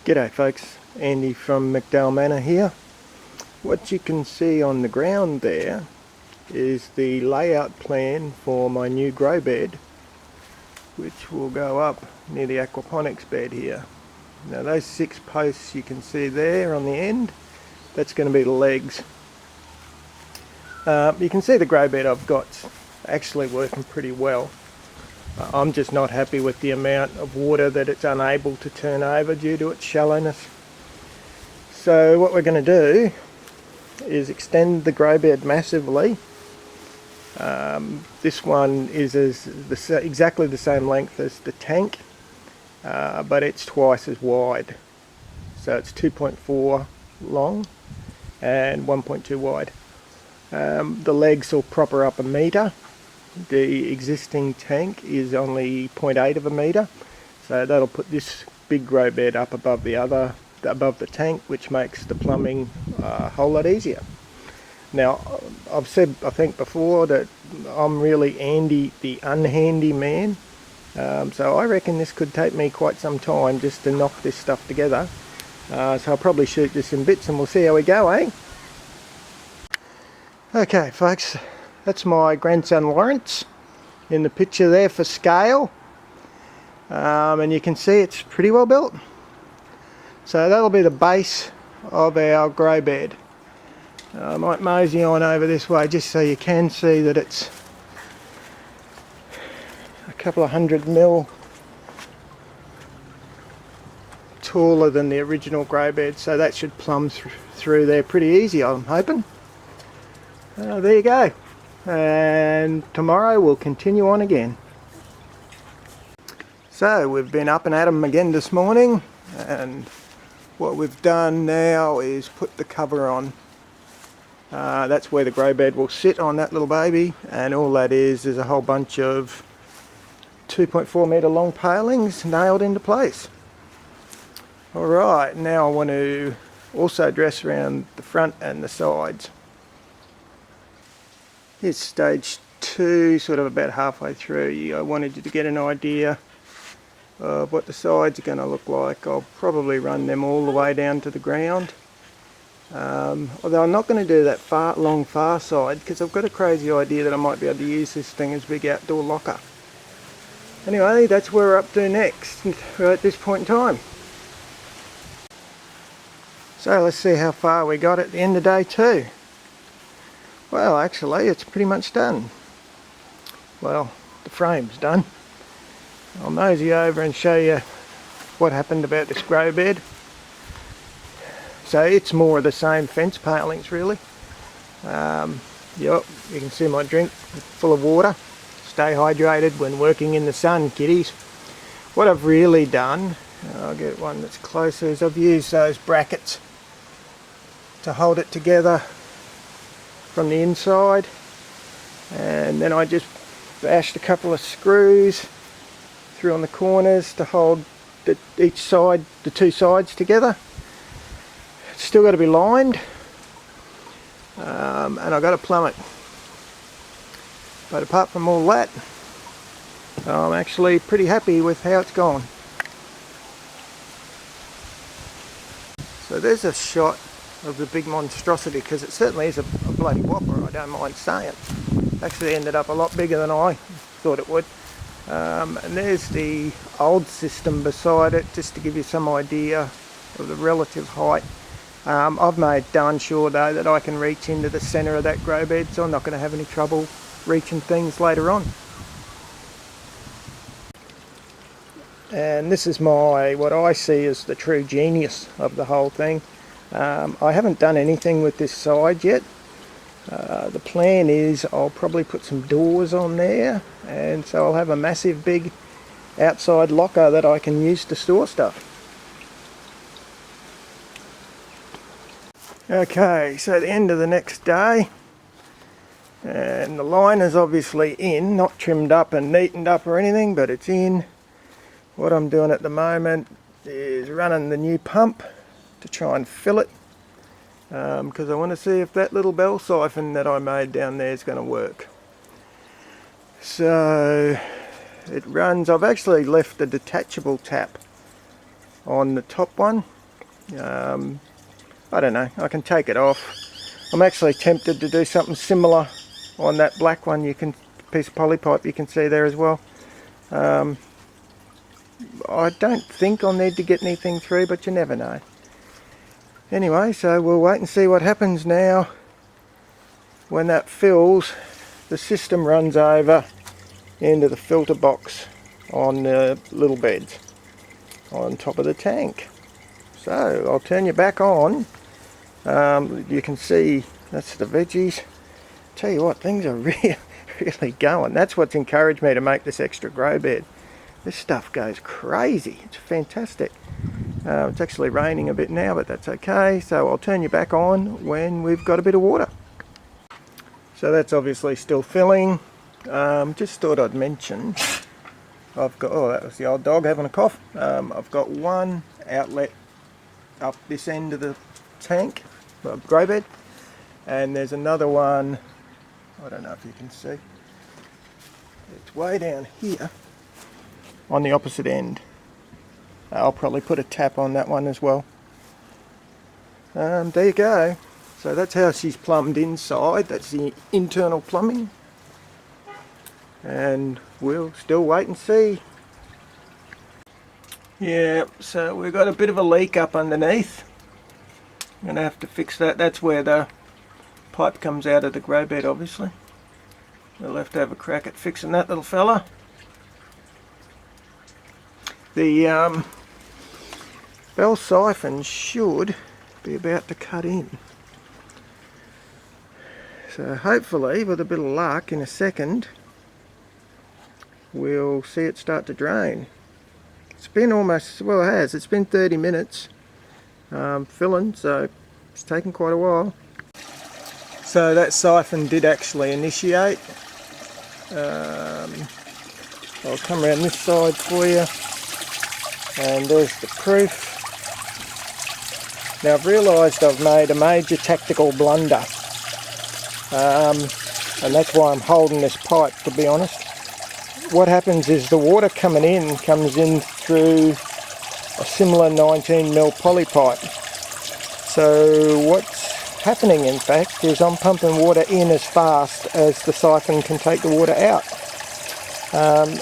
G'day folks, Andy from McDowell Manor here. What you can see on the ground there is the layout plan for my new grow bed, which will go up near the aquaponics bed here. Now those 6 posts you can see there on the end, that's going to be the legs. You can see the grow bed I've got actually working pretty well. I'm just not happy with the amount of water that it's unable to turn over due to its shallowness. So what we're going to do is extend the grow bed massively. This one is exactly the same length as the tank, but it's twice as wide. So it's 2.4 long and 1.2 wide. The legs will prop up a metre. The existing tank is only 0.8 of a metre, so that'll put this big grow bed up above the tank, which makes the plumbing a whole lot easier. Now, I've said, I think before, that I'm really Andy the unhandy man, so I reckon this could take me quite some time just to knock this stuff together. So I'll probably shoot this in bits and we'll see how we go, eh? Okay folks, that's my grandson Lawrence in the picture there for scale, and you can see it's pretty well built. So that'll be the base of our grow bed. I might mosey on over this way just so you can see that it's a couple of 100 mil taller than the original grow bed, so that should plumb through there pretty easy, I'm hoping. There you go. And tomorrow we'll continue on again. So we've been up and at 'em again this morning, and what we've done now is put the cover on. That's where the grow bed will sit on that little baby, and all that is a whole bunch of 2.4 metre long palings nailed into place. Alright, now I want to also dress around the front and the sides. Here's stage 2, sort of about halfway through. I wanted you to get an idea of what the sides are going to look like. I'll probably run them all the way down to the ground. Although I'm not going to do that long far side, because I've got a crazy idea that I might be able to use this thing as a big outdoor locker. Anyway, that's where we're up to next, right at this point in time. So let's see how far we got at the end of day 2. Well, actually, it's pretty much done. Well, the frame's done. I'll mosey over and show you what happened about this grow bed. So it's more of the same fence palings, really. Yep, you can see my drink full of water. Stay hydrated when working in the sun, kiddies. What I've really done, I'll get one that's closer, is I've used those brackets to hold it together from the inside, and then I just bashed a couple of screws through on the corners to hold each side, the 2 sides together. It's still got to be lined, and I've got to plumb it. But apart from all that, I'm actually pretty happy with how it's gone. So there's a shot of the big monstrosity, because it certainly is a bloody whopper, I don't mind saying. Actually ended up a lot bigger than I thought it would. And there's the old system beside it, just to give you some idea of the relative height. I've made darn sure though that I can reach into the centre of that grow bed, so I'm not going to have any trouble reaching things later on. And this is what I see as the true genius of the whole thing. I haven't done anything with this side yet. The plan is I'll probably put some doors on there, and so I'll have a massive big outside locker that I can use to store stuff. Okay, so the end of the next day, and the line is obviously in, not trimmed up and neatened up or anything, but it's in. What I'm doing at the moment is running the new pump to try and fill it, because I want to see if that little bell siphon that I made down there is going to work. So it runs, I've actually left a detachable tap on the top one, I don't know, I can take it off. I'm actually tempted to do something similar on that black one. Piece of polypipe you can see there as well. I don't think I'll need to get anything through, but you never know. Anyway, so we'll wait and see what happens now. When that fills, the system runs over into the filter box on the little beds on top of the tank. So I'll turn you back on. You can see that's the veggies. Tell you what, things are really going. That's what's encouraged me to make this extra grow bed. This stuff goes crazy. It's fantastic. It's actually raining a bit now, but that's okay. So I'll turn you back on when we've got a bit of water. So that's obviously still filling. Just thought I'd mention, I've got, oh, that was the old dog having a cough. I've got one outlet up this end of the tank, grow bed, and there's another one, I don't know if you can see, it's way down here on the opposite end. I'll probably put a tap on that one as well. There you go. So that's how she's plumbed inside. That's the internal plumbing. And we'll still wait and see. Yeah, so we've got a bit of a leak up underneath. I'm going to have to fix that. That's where the pipe comes out of the grow bed, obviously. We'll have to have a crack at fixing that little fella. The bell siphon should be about to cut in. So hopefully, with a bit of luck, in a second, we'll see it start to drain. It's been almost, well it has, it's been 30 minutes filling, so it's taken quite a while. So that siphon did actually initiate. I'll come around this side for you, and there's the proof. Now I've realised I've made a major tactical blunder, and that's why I'm holding this pipe, to be honest. What happens is the water comes in through a similar 19mm poly pipe. So what's happening in fact is I'm pumping water in as fast as the siphon can take the water out.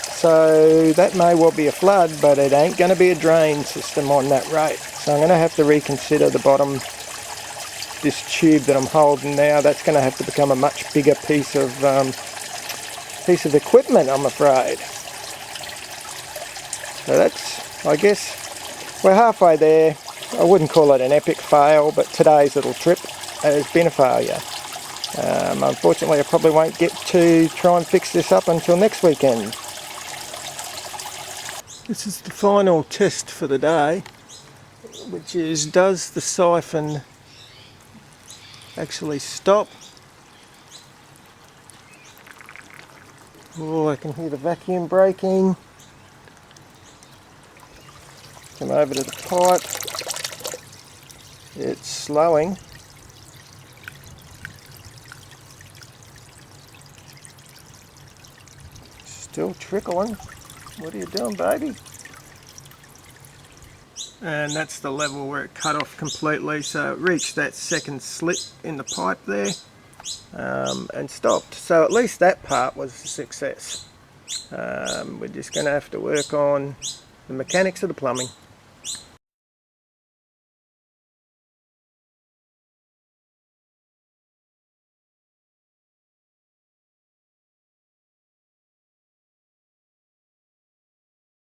So that may well be a flood, but it ain't going to be a drain system on that rate. So I'm going to have to reconsider the bottom, this tube that I'm holding now. That's going to have to become a much bigger piece of equipment, I'm afraid. So that's, I guess, we're halfway there. I wouldn't call it an epic fail, but today's little trip has been a failure. Unfortunately, I probably won't get to try and fix this up until next weekend. This is the final test for the day, which is, does the siphon actually stop? Oh, I can hear the vacuum breaking. Come over to the pipe. It's slowing. Still trickling. What are you doing, baby? And that's the level where it cut off completely, so it reached that second slit in the pipe there and stopped. So at least that part was a success. We're just going to have to work on the mechanics of the plumbing.